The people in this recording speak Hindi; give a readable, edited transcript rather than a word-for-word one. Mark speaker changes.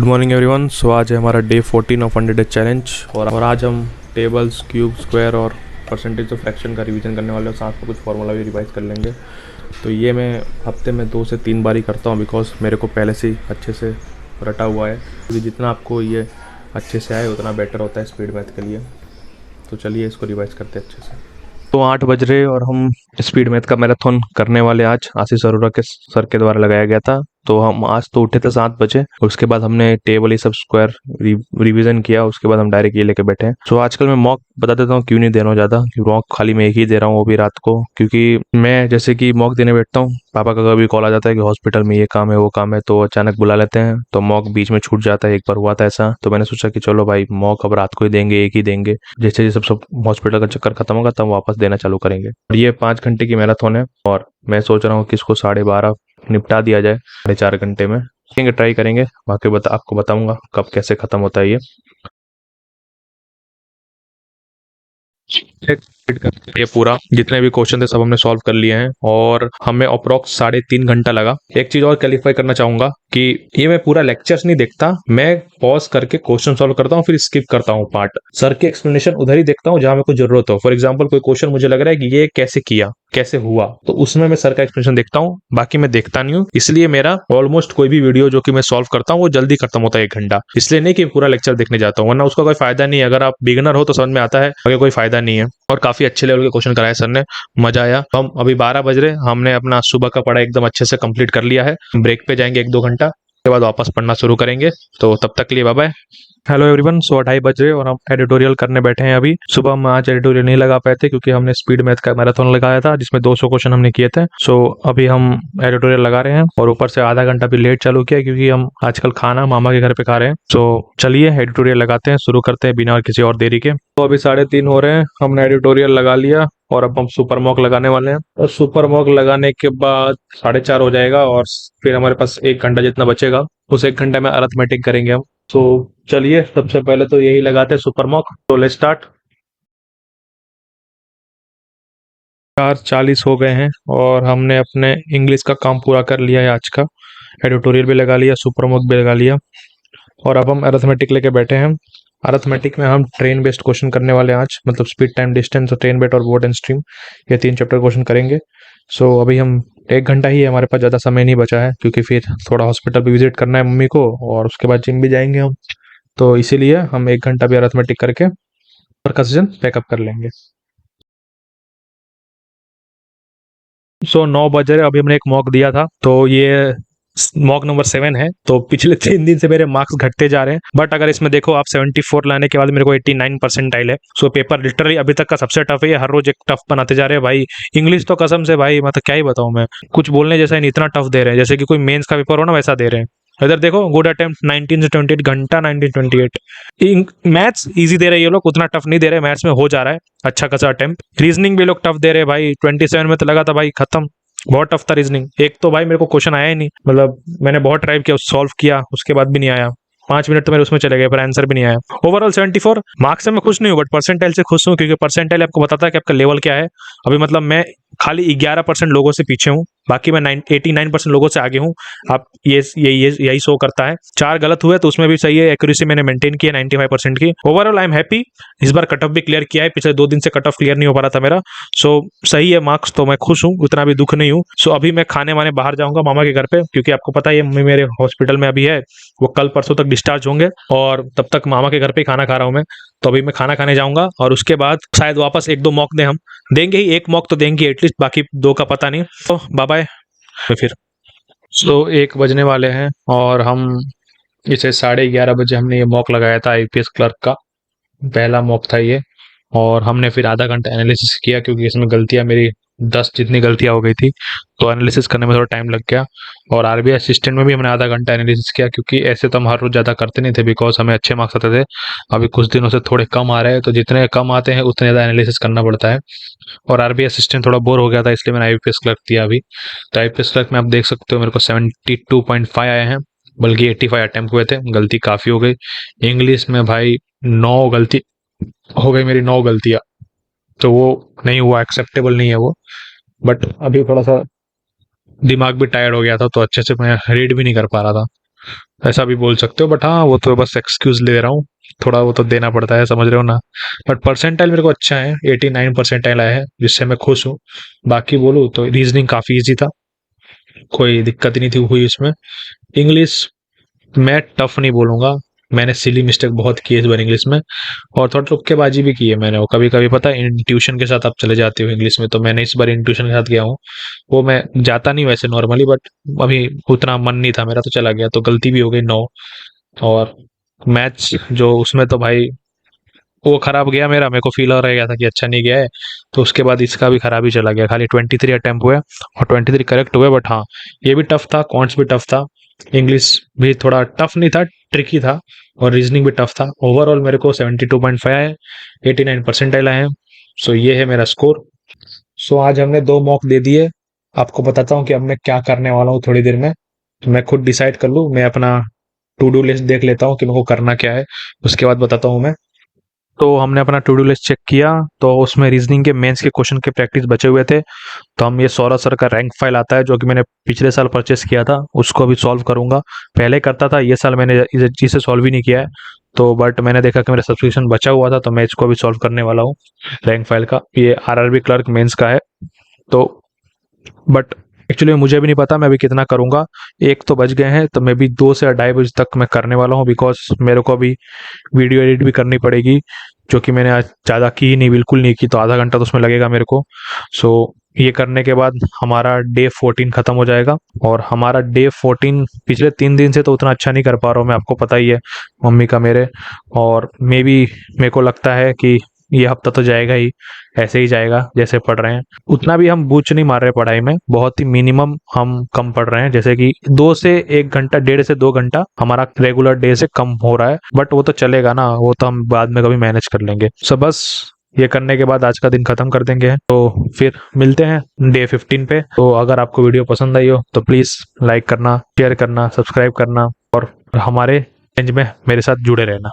Speaker 1: Good morning everyone. सो आज है हमारा डे 14 ऑफ 100 डे चैलेंज और आज हम टेबल्स, क्यूब, स्क्वायर और परसेंटेज ऑफ फ्रैक्शन का रिवीजन करने वाले हैं। साथ में कुछ फार्मूला भी रिवाइज कर लेंगे। तो ये मैं हफ्ते में 2 से 3 बार ही करता हूँ बिकॉज मेरे को पहले से ही अच्छे से रटा हुआ है। क्योंकि जितना आपको ये अच्छे से आए उतना बेटर होता है स्पीड मैथ के लिए। तो चलिए इसको रिवाइज करते हैं अच्छे से। तो 8 बज रहे और हम स्पीड मैथ का मैराथन करने वाले आज आशीष अरोड़ा के सर के द्वारा लगाया गया था। तो हम आज तो उठे थे 7 बजे और उसके बाद हमने टेबल ये सब स्क्वायर रिवीजन किया। उसके बाद हम डायरेक्ट ये लेके बैठे हैं। सो आजकल मैं मॉक बता देता हूँ क्यों नहीं दे रहा हूँ ज़्यादा। मॉक खाली मैं एक ही दे रहा हूँ, वो भी रात को, क्योंकि मैं जैसे कि मॉक देने बैठता हूँ, पापा का कभी कॉल आ जाता है कि हॉस्पिटल में ये काम है वो काम है, तो अचानक बुला लेते हैं तो मॉक बीच में छूट जाता है। एक बार हुआ था ऐसा, तो मैंने सोचा कि चलो भाई मॉक अब रात को ही देंगे, एक ही देंगे। जैसे जैसे सब हॉस्पिटल का चक्कर खत्म होगा तब वापस देना चालू करेंगे। और ये 5 घंटे की मैराथन है और मैं सोच रहा हूँ कि इसको 12:30 निपटा दिया जाए 4.5 घंटे में। ट्राई करेंगे, बाकी आपको बताऊंगा कब कैसे खत्म होता है ये। ये पूरा जितने भी क्वेश्चन थे सब हमने सॉल्व कर लिए हैं और हमें अप्रोक्स 3.5 घंटा लगा। एक चीज और क्लैरिफाई करना चाहूंगा कि ये मैं पूरा लेक्चर्स नहीं देखता, मैं पॉज करके क्वेश्चन सॉल्व करता हूँ फिर स्किप करता हूँ पार्ट। सर के एक्सप्लेनेशन उधर ही देखता हूँ जहां मेरे को जरूरत हो। फॉर एग्जाम्पल कोई क्वेश्चन मुझे लग रहा है कि ये कैसे किया, कैसे हुआ, तो उसमें मैं सर का एक्सप्लेनेशन देखता हूँ, बाकी मैं देखता नहीं हूँ। इसलिए मेरा ऑलमोस्ट कोई भी वीडियो जो कि मैं सॉल्व करता हूँ वो जल्दी खत्म होता है 1 घंटा। इसलिए नहीं कि पूरा लेक्चर देखने जाता हूँ, वरना उसका कोई फायदा नहीं है। अगर आप बिगिनर हो तो समझ में आता है, आगे कोई फायदा नहीं है। और काफी अच्छे लेवल के क्वेश्चन कराए सर ने, मजा आया। हम अभी 12 बज रहे, हमने अपना सुबह का पढ़ा एकदम अच्छे से कंप्लीट कर लिया है। ब्रेक पे जाएंगे 1-2 घंटा, के बाद वापस पढ़ना शुरू करेंगे। तो तब तक के लिए बाय बाय। Hello everyone. 2:30 बज रहे और हम एडिटोरियल करने बैठे हैं अभी। सुबह हम आज एडिटोरियल नहीं लगा पाए थे क्योंकि हमने स्पीड मैथ का मैराथन लगाया था जिसमें 200 क्वेश्चन हमने किए थे। सो अभी हम एडिटोरियल लगा रहे हैं और ऊपर से आधा घंटा भी लेट चालू किया क्योंकि हम आजकल खाना मामा के घर पे खा रहे हैं। सो चलिए एडिटोरियल लगाते हैं, शुरू करते हैं बिना और किसी और देरी के। तो अभी 3:30 हो रहे हैं, हमने एडिटोरियल लगा लिया और अब हम सुपर मॉक लगाने वाले हैं। और सुपर मॉक लगाने के बाद 4:30 हो जाएगा और फिर हमारे पास 1 घंटा जितना बचेगा, उस 1 घंटे में अरिथमेटिक करेंगे हम। तो चलिए सबसे पहले तो यही लगाते हैं सुपर मॉक। तो लेट्स स्टार्ट। 4:40 हो गए हैं और हमने अपने इंग्लिश का काम पूरा कर लिया है आज का। एडिटोरियल भी लगा लिया, सुपर मॉक भी लगा लिया और अब हम अरिथमेटिक लेके बैठे हैं। अरिथमेटिक में हम ट्रेन बेस्ड क्वेश्चन करने वाले हैं आज, मतलब स्पीड, टाइम, डिस्टेंस और ट्रेन बेट और बोर्ड एंड स्ट्रीम, ये 3 चैप्टर क्वेश्चन करेंगे। सो अभी हम 1 घंटा ही है हमारे पास, ज़्यादा समय नहीं बचा है क्योंकि फिर थोड़ा हॉस्पिटल भी विजिट करना है मम्मी को और उसके बाद जिम भी जाएंगे हम। तो इसीलिए हम 1 घंटा भी अरिथमेटिक करके और का सीजन पैकअप कर लेंगे। सो 9 बज रहे, अभी हमने एक मॉक दिया था तो ये मॉक नंबर 7 है। तो पिछले 3 दिन से मेरे मार्क्स घटते जा रहे हैं, बट अगर इसमें देखो आप 74 लाने के बाद मेरे को 89 परसेंटाइल है। सो पेपर लिटरली अभी तक का सबसे टफ है ये, हर रोज एक टफ बनाते जा रहे हैं भाई। इंग्लिश तो कसम से भाई मतलब क्या ही बताऊं मैं, कुछ बोलने जैसा नहीं, इतना टफ दे रहे हैं जैसे कि कोई मेंस का पेपर हो ना वैसा दे रहे हैं। इधर देखो, गुड अटेम्प्ट 19 से 28 घंटा, 19-28। मैथ्स इजी दे रहे हैं ये लोग, उतना टफ नहीं दे रहे। मैथ्स में हो जा रहा है अच्छा खासा अटेम्प्ट। रीजनिंग भी लोग टफ दे रहे हैं भाई। 27 में तो लगा था भाई खत्म, बहुत टफ था रीजनिंग। एक तो भाई मेरे को क्वेश्चन आया ही नहीं, मतलब मैंने बहुत ट्राई किया, सॉल्व किया, उसके बाद भी नहीं आया। 5 मिनट तो मेरे उसमें चले गए पर आंसर भी नहीं आया। ओवरऑल 74 मार्क्स से मैं खुश नहीं हूँ, बट परसेंटाइल से खुश हूँ क्योंकि परसेंटाइल आपको बताता है कि आपका लेवल क्या है। अभी मतलब मैं खाली 11% लोगों से पीछे हूँ, बाकी मैं 89% लोगों से आगे हूँ। आप ये यही शो करता है। 4 गलत हुए तो उसमें भी सही है, एक्यूरेसी मैंने मेंटेन की है 95% की। Overall I am happy. इस बार कट ऑफ भी क्लियर किया है, पिछले 2 दिन से कट ऑफ क्लियर नहीं हो पा रहा था मेरा। सो सही है मार्क्स, तो मैं खुश हूँ, उतना भी दुख नहीं हूँ। सो अभी मैं खाने वाने बाहर जाऊंगा मामा के घर पे, क्योंकि आपको पता है मम्मी मेरे हॉस्पिटल में अभी है, वो कल परसों तक डिस्चार्ज होंगे और तब तक मामा के घर पे ही खाना खा रहा हूँ मैं। तो अभी मैं खाना खाने जाऊंगा और उसके बाद शायद वापस 1-2 मॉक देंगे ही, 1 मॉक तो देंगे एटलीस्ट, बाकी 2 का पता नहीं। तो बाय बाय फिर। सो 1 बजने वाले हैं और हम इसे 11:30 बजे हमने ये मॉक लगाया था आईपीएस क्लर्क का, पहला मॉक था ये। और हमने फिर आधा घंटा एनालिसिस किया क्योंकि इसमें गलतियां मेरी 10 जितनी गलतियां हो गई थी, तो एनालिसिस करने में थोड़ा टाइम लग गया। और आरबीआई असिस्टेंट में भी हमने आधा घंटा एनालिसिस किया क्योंकि ऐसे तो हम हर रोज ज़्यादा करते नहीं थे बिकॉज हमें अच्छे मार्क्स आते थे। अभी कुछ दिनों से थोड़े कम आ रहे हैं, तो जितने कम आते हैं उतने ज़्यादा एनालिसिस करना पड़ता है। और आरबीआई असिस्टेंट थोड़ा बोर हो गया था इसलिए मैंने आईपीएस क्लर्क दिया अभी। तो आईपीएस क्लर्क में आप देख सकते हो मेरे को 72.5 आए हैं, बल्कि 85 अटेम्प्ट हुए थे। गलती काफ़ी हो गई। इंग्लिश में भाई 9 गलती हो गई मेरी, 9 गलतियाँ। तो वो नहीं हुआ, एक्सेप्टेबल नहीं है वो। बट अभी थोड़ा सा दिमाग भी टायर्ड हो गया था तो अच्छे से मैं रीड भी नहीं कर पा रहा था। ऐसा भी बोल सकते हो, बट हाँ वो तो बस एक्सक्यूज ले रहा हूँ, थोड़ा वो तो देना पड़ता है, समझ रहे हो ना। बट परसेंटाइल मेरे को अच्छा है, 89 परसेंटाइल आया है, जिससे मैं खुश हूँ। बाकी बोलूँ तो रीजनिंग काफ़ी इजी था, कोई दिक्कत नहीं थी हुई इसमें। इंग्लिश मैं टफ नहीं बोलूंगा, मैंने सिली मिस्टेक बहुत की है इस बार इंग्लिश में, और थोड़ा तुक्केबाजी भी की है मैंने। वो कभी कभी पता है इंट्यूशन के साथ आप चले जाते हो इंग्लिश में, तो मैंने इस बार इंट्यूशन के साथ गया हूँ। वो मैं जाता नहीं वैसे नॉर्मली, बट अभी उतना मन नहीं था मेरा तो चला गया, तो गलती भी हो गई 9। और मैच जो उसमें तो भाई वो खराब गया मेरा, मेरे को फील हो रहा था कि अच्छा नहीं गया है, तो उसके बाद इसका भी खराब ही चला गया। खाली 23 अटेम्प्ट हुए और 23 करेक्ट हुए, बट हाँ ये भी टफ था, कॉन्ट्स भी टफ था, इंग्लिश भी थोड़ा टफ नहीं था, ट्रिकी था, और रीजनिंग भी टफ था। ओवरऑल मेरे को 72.5 है, 89 परसेंटाइल आए हैं। सो ये है मेरा स्कोर। सो आज हमने 2 मॉक दे दिए। आपको बताता हूँ कि अब मैं क्या करने वाला हूँ थोड़ी देर में, तो मैं खुद डिसाइड कर लूँ। मैं अपना टू डू लिस्ट देख लेता हूँ कि मेरे को करना क्या है, उसके बाद बताता हूँ मैं। तो हमने अपना टू डू लिस्ट चेक किया, तो उसमें रीजनिंग के मेंस के क्वेश्चन के प्रैक्टिस बचे हुए थे। तो हम ये सौरभ सर का रैंक फाइल आता है जो कि मैंने पिछले साल परचेस किया था, उसको अभी सॉल्व करूंगा। पहले करता था, ये साल मैंने इस चीज़ से सॉल्व ही नहीं किया है। तो बट मैंने देखा कि मेरा सब्सक्रिप्शन बचा हुआ था, तो मैं इसको अभी सॉल्व करने वाला हूँ। रैंक फाइल का ये आरआरबी क्लर्क मेंस का है। तो बट एक्चुअली मुझे भी नहीं पता मैं अभी कितना करूंगा। एक तो बज गए हैं, तो मैं भी 2 से 2:30 बजे तक मैं करने वाला हूँ, बिकॉज मेरे को अभी वीडियो एडिट भी करनी पड़ेगी, जो कि मैंने आज ज़्यादा की ही नहीं, बिल्कुल नहीं की, तो आधा घंटा तो उसमें लगेगा मेरे को। सो ये करने के बाद हमारा डे 14 खत्म हो जाएगा। और हमारा डे 14 पिछले 3 दिन से तो उतना अच्छा नहीं कर पा रहा हूँ मैं, आपको पता ही है मम्मी का मेरे। और मे बी मेरे को लगता है कि ये हफ्ता तो जाएगा ही, ऐसे ही जाएगा जैसे पढ़ रहे हैं। उतना भी हम बूझ नहीं मार रहे पढ़ाई में, बहुत ही मिनिमम हम कम पढ़ रहे हैं, जैसे कि 2 से 1 घंटा, 1.5 से 2 घंटा हमारा रेगुलर डे से कम हो रहा है। बट वो तो चलेगा ना, वो तो हम बाद में कभी मैनेज कर लेंगे। सो बस ये करने के बाद आज का दिन खत्म कर देंगे, तो फिर मिलते हैं डे 15 पे। तो अगर आपको वीडियो पसंद आई हो तो प्लीज लाइक करना, शेयर करना, सब्सक्राइब करना, और हमारे रेंज में मेरे साथ जुड़े रहना।